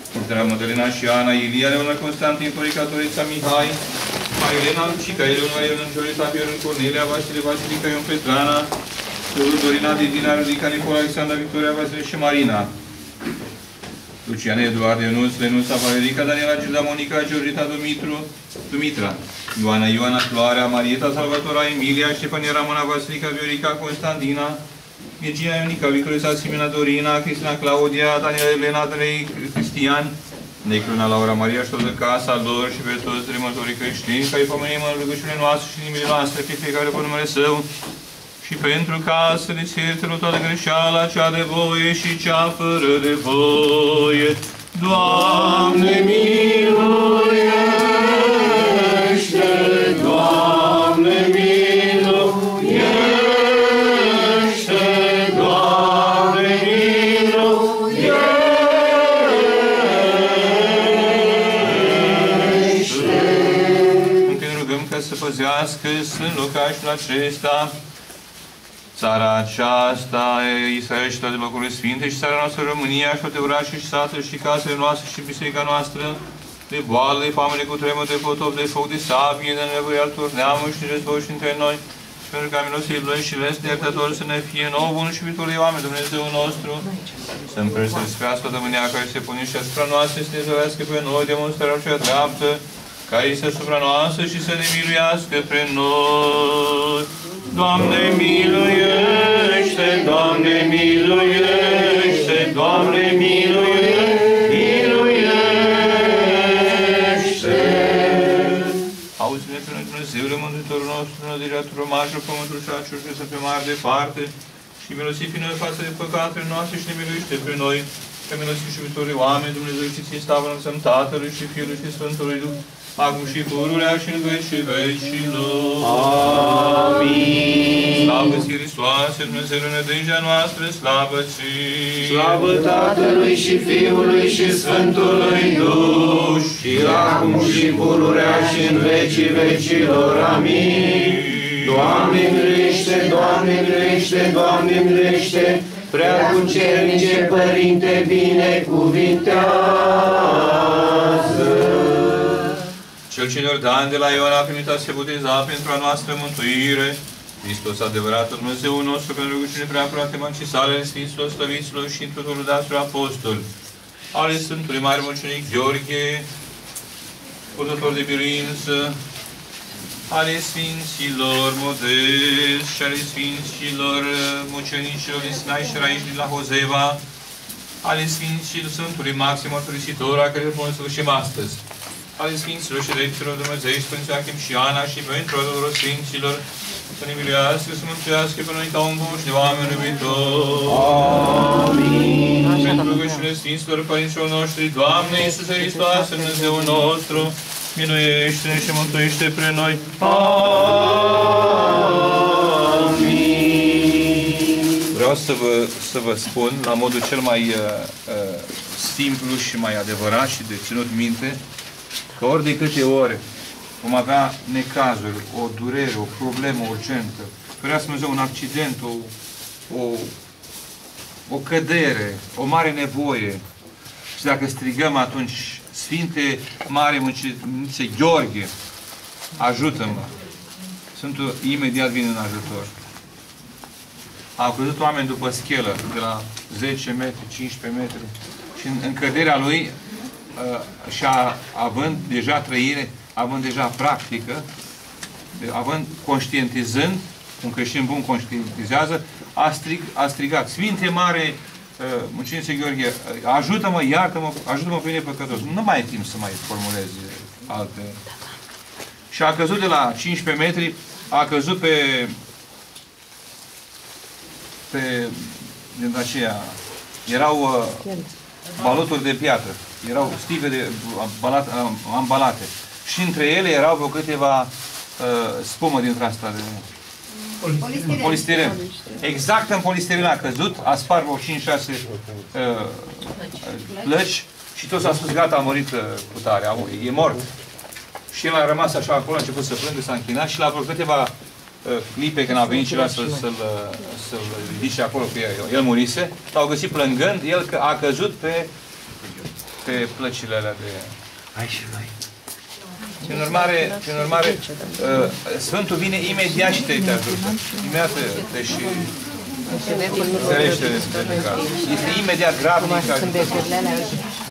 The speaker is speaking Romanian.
Sfântele Mădălina și Ana, Ilia, Leona Constantin, Florica, Torița, Mihai, Elena, Lucica, Elena, Elena, Giorita, Piorân, Cornelia, Vasile, Vasilica, Ion Petrana, Dorina, Didina, Rudica, Nicola, Alexandra, Victoria, Vasile și Marina. Luciane, Eduard, Ionuț, Lenuța, Valerica, Daniela, Gilda, Monica, Georgita, Dumitra, Ioana, Floarea, Marieta, Salvatora, Emilia, Ștefania, Ramona, Vasilica, Viorica, Constantina, Virginia, Ionica, Victoria, Simina, Dorina, Cristina, Claudia, Daniela, Elena, Andrei, Cristian, Necluna, Laura, Maria, și toată casa lor și pe toți dremătorii creștini, care pomenim în rugăciunile noastre și inimile noastre, pe fiecare pe numele Său, și pentru ca să le iertelor toată greșeala, cea de voie și cea fără de voie. Doamne, miluiește! Doamne, miluiește! Doamne, miluiește! Încă ne rugăm ca să păzească Sfânt locașul acesta, țara aceasta, Israel și toate locurile sfinte, și țara noastră România, și toate orașe și satele și casele noastre și biserica noastră, de boală, de foame, de cutremur, de potop, de foc, de sabie, de nevoie altor neamuri și de război și între noi, și pentru ca milostiv blând și les de iertător să ne fie nouă, bun și viitorul oameni, Dumnezeu nostru, să împărăsăspească domânia care se pune și asupra noastră, să ne zăvească pe noi, demonstrarea cea dreaptă, care este asupra noastră și să ne miluiască pre noi. Doamne, miluiește! Doamne, miluiește! Doamne, miluiește! Auzi-ne pe noi, Dumnezeule, Mântuitorul nostru, năderea turomașul, pământul și aciul, să fie mari departe, și milosiv fi noi față de păcatele noastre și ne miluiește pe noi, că milosiv și iubitorii oameni, Dumnezeu și țin stavă înălțăm Tatălui și Fiului și Sfântului Duh, acum și pururea și în vecii vecilor. Amin. Slavă ție, Hristoase, Dumnezeule, nădejdea noastră, slavă ție. Slavă Tatălui și Fiului și Sfântului Duh, și acum și pururea și în vecii vecilor. Amin. Doamne miluiește, Doamne miluiește, Doamne miluiește, prea cucernice Părinte, binecuvintează. Cel ce ne-or da de la Ioan a primit a se boteza pentru a noastră mântuire. Hristos, adevăratul Dumnezeu nostru, pentru rugăciune prea curate mancii sale, Sfinților, Slăviților și tuturor daților apostoli, ale Sfântului Mare Mucenic Gheorghe, purtător de biruință, ale Sfinților Modest și ale Sfinților Mucenicilor din Sinai și Raiș din la Hozeva, ale Sfinților Sfântului Maxim Mărturisitor, a care vom sfârșim astăzi, ale Sfinților și Lecților Dumnezeu, Sfântul Achim și Ana, și pentru tuturor Sfinților, să ne miluiască, să mântuiască pe noi ca un bun și de oameni iubitori. Amin. Pentru rugăciunile Sfinților Părinților noștri, Doamne Iisuse Hristoase, Dumnezeul nostru, miluiește-ne și mântuiește pre noi. Amin. Vreau să vă spun, la modul cel mai simplu și mai adevărat și de ținut minte, că ori de câte ori vom avea necazuri, o durere, o problemă urgentă, ferească Dumnezeu, un accident, o cădere, o mare nevoie, și dacă strigăm atunci, Sfinte Mare Mucenice Gheorghe, ajută-mă! Sfântul imediat vine în ajutor. Au căzut oameni după schelă, de la 10 metri, 15 metri, și în căderea lui, și având deja trăire, având deja practică, conștientizând, un creștin bun conștientizează, a strigat, Sfinte Mare Mucenice Gheorghe, ajută-mă, iartă-mă, ajută-mă pe mine păcătos. Nu mai e timp să mai formulez alte. Și a căzut de la 15 metri, a căzut din aceea, erau baloturi de piatră, erau stive ambalate. Și între ele erau vreo câteva spumă dintre asta de polistiren. Exact în polistiren a căzut, a spart vreo 5-6 plăci și tot s-a spus, gata, a murit cu tare, e mort. Și el a rămas așa acolo, a început să plângă, s-a închinat și la vreo câteva clipe, când a venit cineva să-l ridice acolo, că el murise, l-au găsit plângând, el a căzut pe toate plăcile alea de... Prin urmare, Sfântul vine imediat și te ajută. Imediat te și înțelește despre caz. Este imediat grabnic.